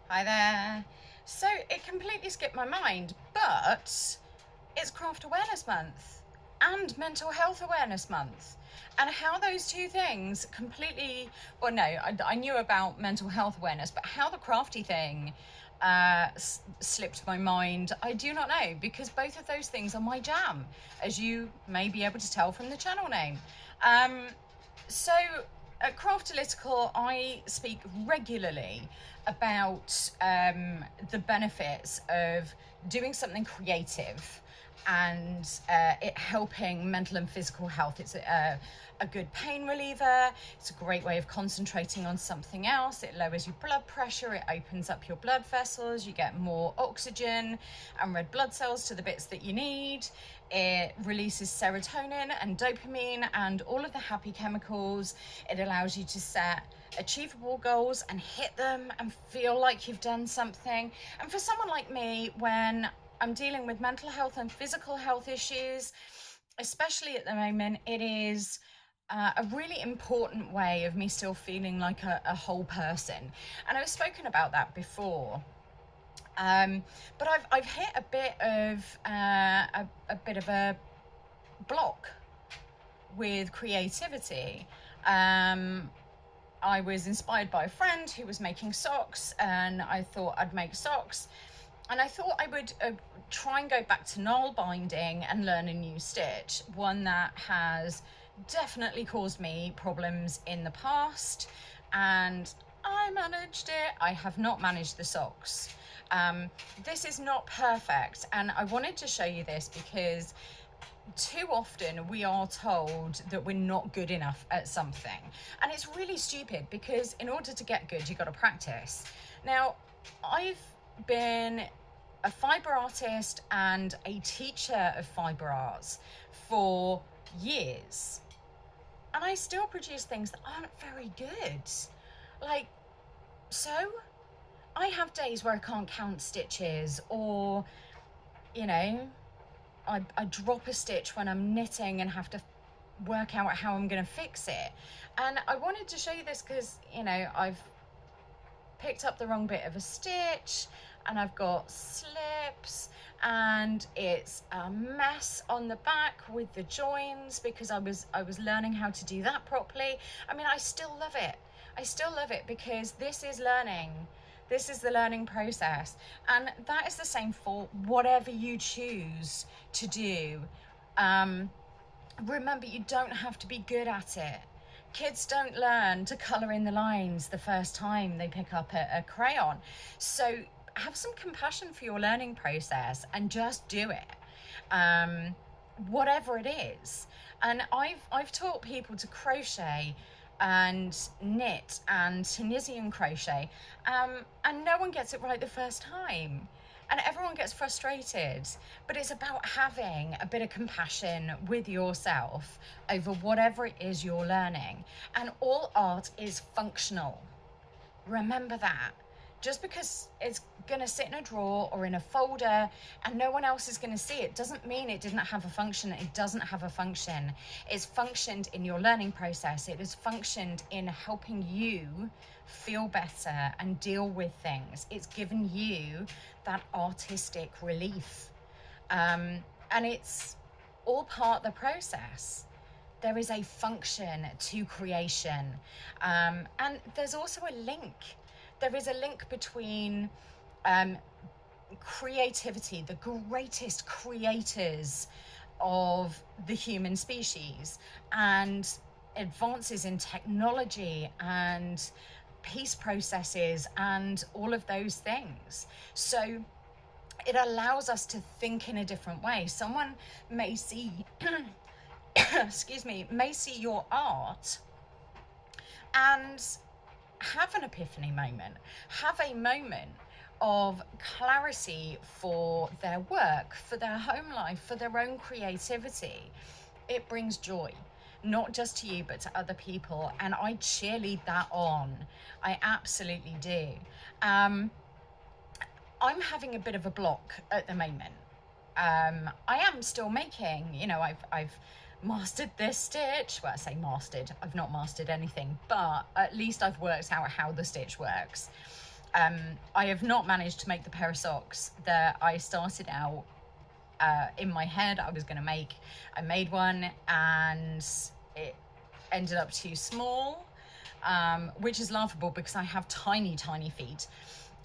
Hi there. So it completely skipped my mind, but it's Craft Awareness Month and Mental Health Awareness Month. And how those two things completely, well, no, I knew about mental health awareness, but how the crafty thing slipped my mind, I do not know, because both of those things are my jam, as you may be able to tell from the channel name. So at Craftalytical, I speak regularly about the benefits of doing something creative and it helping mental and physical health. It's a good pain reliever. It's a great way of concentrating on something else. It lowers your blood pressure. It opens up your blood vessels. You get more oxygen and red blood cells to the bits that you need. It releases serotonin and dopamine and all of the happy chemicals. It allows you to set achievable goals and hit them and feel like you've done something. And for someone like me, when I'm dealing with mental health and physical health issues, especially at the moment, it is a really important way of me still feeling like a whole person. And I've spoken about that before. But I've hit a bit of a block with creativity. I was inspired by a friend who was making socks, and I thought I'd make socks. And I thought I would try and go back to knot binding and learn a new stitch, one that has definitely caused me problems in the past, and I managed it. I have not managed the socks. This is not perfect, and I wanted to show you this because too often we are told that we're not good enough at something, and it's really stupid because in order to get good, you've got to practice. Now, I've been a fiber artist and a teacher of fiber arts for years, and I still produce things that aren't very good. Like, so I have days where I can't count stitches, or I drop a stitch when I'm knitting and have to work out how I'm going to fix it. And I wanted to show you this because I've picked up the wrong bit of a stitch and I've got slips and it's a mess on the back with the joins because I was learning how to do that properly. I mean, I still love it. I still love it because this is learning. This is the learning process, and that is the same for whatever you choose to do. Remember, you don't have to be good at it. Kids don't learn to colour in the lines the first time they pick up a crayon. So have some compassion for your learning process and just do it, whatever it is. And I've taught people to crochet and knit and Tunisian crochet, and no one gets it right the first time, and everyone gets frustrated. But it's about having a bit of compassion with yourself over whatever it is you're learning. And all art is functional. Remember that. Just because it's going to sit in a drawer or in a folder and no one else is going to see it doesn't mean it didn't have a function. It doesn't have a function. It's functioned in your learning process. It has functioned in helping you feel better and deal with things. It's given you that artistic relief. And it's all part of the process. There is a function to creation. And there's also a link. There is a link between creativity, the greatest creators of the human species, and advances in technology and peace processes and all of those things. So it allows us to think in a different way. Someone may see, excuse me, may see your art and have an epiphany moment, have a moment of clarity for their work, for their home life, for their own creativity. It brings joy, not just to you, but to other people. And I cheerlead that on. I absolutely do. I'm having a bit of a block at the moment. I am still making, I've mastered this stitch. Well, I say mastered, I've not mastered anything, but at least I've worked out how the stitch works. I have not managed to make the pair of socks that I started out in my head I was going to make. I made one and it ended up too small, which is laughable because I have tiny feet.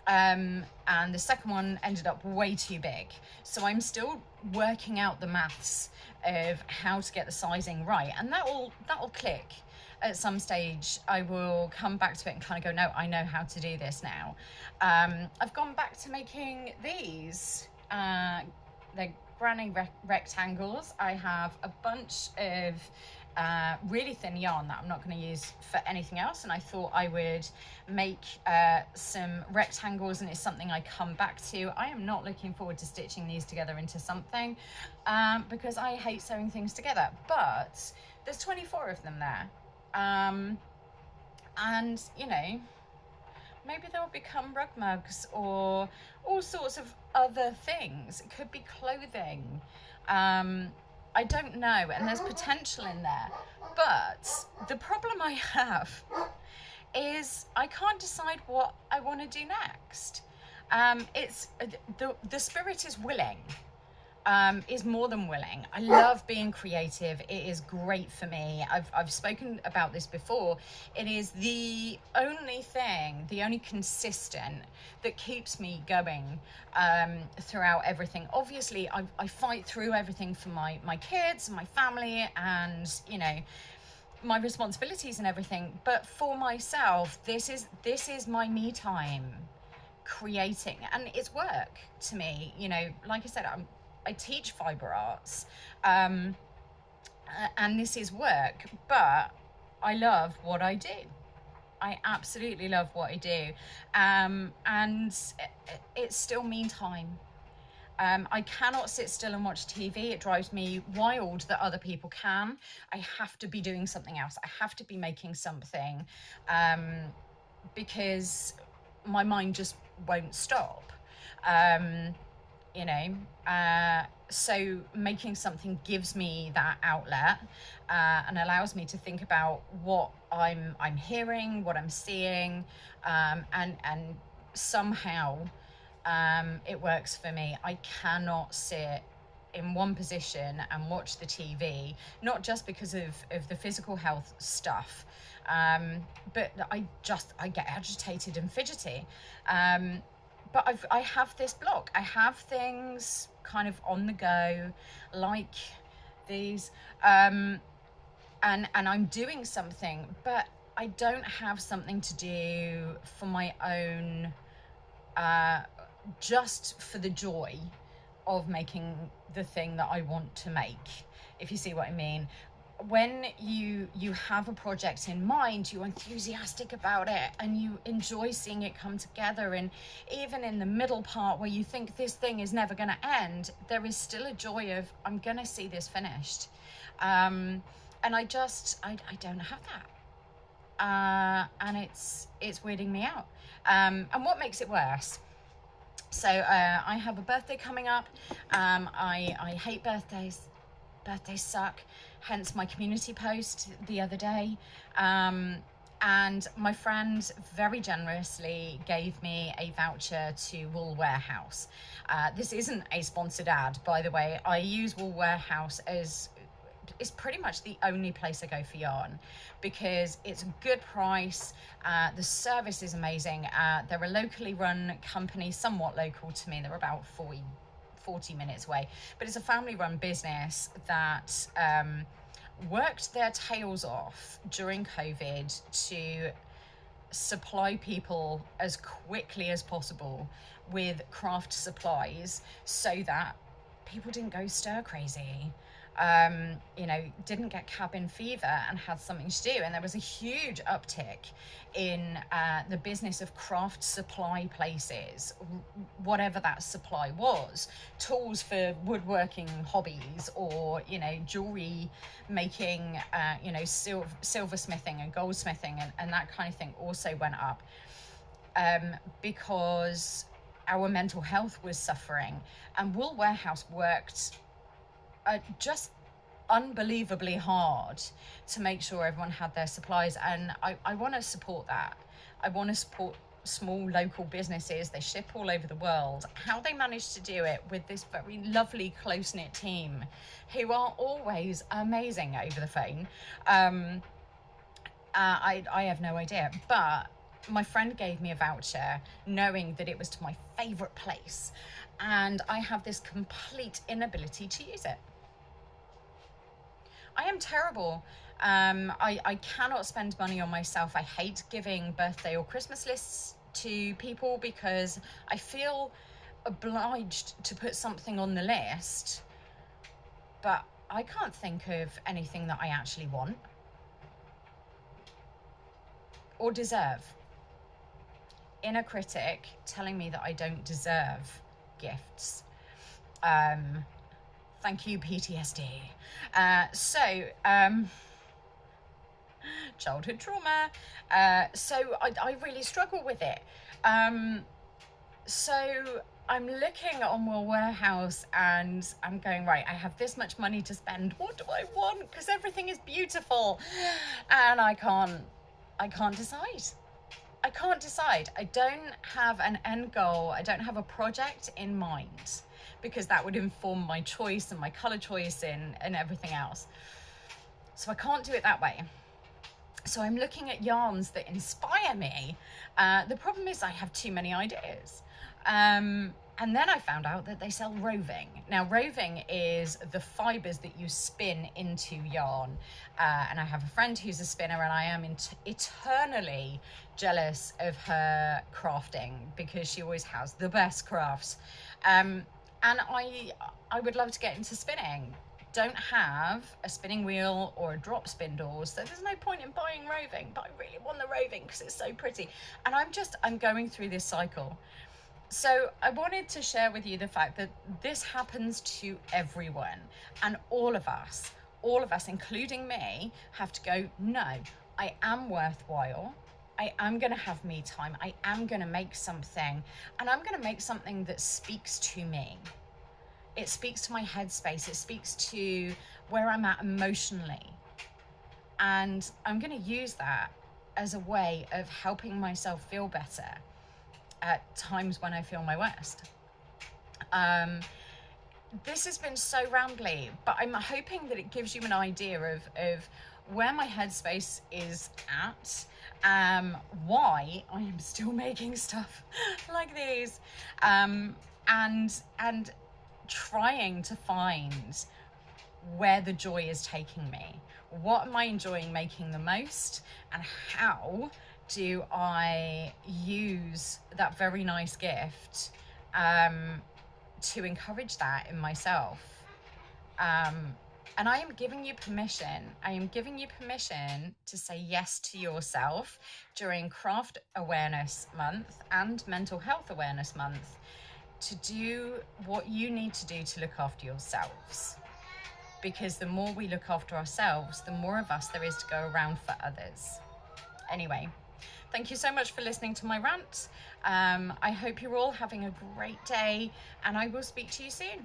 And the second one ended up way too big. So I'm still working out the maths of how to get the sizing right, and that'll click at some stage. I will come back to it and kind of go, no, I know how to do this now. I've gone back to making these. They're granny rectangles. I have a bunch of really thin yarn that I'm not going to use for anything else, and I thought I would make some rectangles, and it's something I come back to. I am not looking forward to stitching these together into something because I hate sewing things together, but there's 24 of them there, and you know, maybe they'll become rug mugs or all sorts of other things. It could be clothing. I don't know, and there's potential in there. But the problem I have is I can't decide what I want to do next. It's the spirit is willing. Is more than willing. I love being creative. It is great for me. I've spoken about this before. It is the only thing, the only consistent that keeps me going throughout everything. Obviously, I fight through everything for my kids and my family and, you know, my responsibilities and everything. But for myself, this is my me time, creating, and it's work to me. You know, like I said, I teach fibre arts, and this is work, but I love what I do. I absolutely love what I do, and it's still me time. I cannot sit still and watch TV. It drives me wild that other people can. I have to be doing something else. I have to be making something, because my mind just won't stop. You know, so making something gives me that outlet and allows me to think about what I'm hearing, what I'm seeing, and somehow it works for me. I cannot sit in one position and watch the TV, not just because of the physical health stuff, but I get agitated and fidgety. But I have this block. I have things kind of on the go, like these, and I'm doing something, but I don't have something to do for my own, just for the joy of making the thing that I want to make, if you see what I mean. When you have a project in mind, you're enthusiastic about it and you enjoy seeing it come together, and even in the middle part where you think this thing is never going to end, there is still a joy of I'm going to see this finished, and I don't have that, and it's weirding me out, and what makes it worse, so I have a birthday coming up. I hate birthdays. Birthdays suck, hence my community post the other day, and my friend very generously gave me a voucher to Wool Warehouse. This isn't a sponsored ad, by the way. I use Wool Warehouse as it's pretty much the only place I go for yarn because it's a good price. The service is amazing. They're a locally run company, somewhat local to me. They're about 40 minutes away, but it's a family run business that worked their tails off during COVID to supply people as quickly as possible with craft supplies so that people didn't go stir crazy, you know, didn't get cabin fever and had something to do. And there was a huge uptick in the business of craft supply places, whatever that supply was, tools for woodworking hobbies, or, you know, jewelry making, you know, silversmithing and goldsmithing and that kind of thing also went up, because our mental health was suffering. And Wool Warehouse worked just unbelievably hard to make sure everyone had their supplies, and I want to support that. I want to support small local businesses, they ship all over the world, how they manage to do it with this very lovely close-knit team who are always amazing over the phone. I have no idea, but my friend gave me a voucher knowing that it was to my favorite place, and I have this complete inability to use it. I am terrible. I cannot spend money on myself. I hate giving birthday or Christmas lists to people because I feel obliged to put something on the list, but I can't think of anything that I actually want or deserve. Inner critic telling me that I don't deserve gifts. Thank you, PTSD. Childhood trauma. So I really struggle with it. So I'm looking on Will Warehouse and I'm going, right, I have this much money to spend. What do I want? Because everything is beautiful. And I can't decide. I can't decide. I don't have an end goal. I don't have a project in mind, because that would inform my choice and my color choice and everything else. So I can't do it that way. So I'm looking at yarns that inspire me. The problem is I have too many ideas. And then I found out that they sell roving. Now, roving is the fibers that you spin into yarn. And I have a friend who's a spinner, and I am eternally jealous of her crafting because she always has the best crafts. And I would love to get into spinning. Don't have a spinning wheel or a drop spindle, so there's no point in buying roving, but I really want the roving because it's so pretty. And I'm going through this cycle. So I wanted to share with you the fact that this happens to everyone, and all of us, including me, have to go, no, I am worthwhile. I am going to have me time. I am going to make something, and I'm going to make something that speaks to me. It speaks to my headspace. It speaks to where I'm at emotionally. And I'm going to use that as a way of helping myself feel better at times when I feel my worst. This has been so rambly, but I'm hoping that it gives you an idea of where my headspace is at, why I am still making stuff like these, and trying to find where the joy is taking me. What am I enjoying making the most, and how do I use that very nice gift to encourage that in myself? And I am giving you permission. I am giving you permission to say yes to yourself during Craft Awareness Month and Mental Health Awareness Month, to do what you need to do to look after yourselves. Because the more we look after ourselves, the more of us there is to go around for others. Anyway, thank you so much for listening to my rant. I hope you're all having a great day, and I will speak to you soon.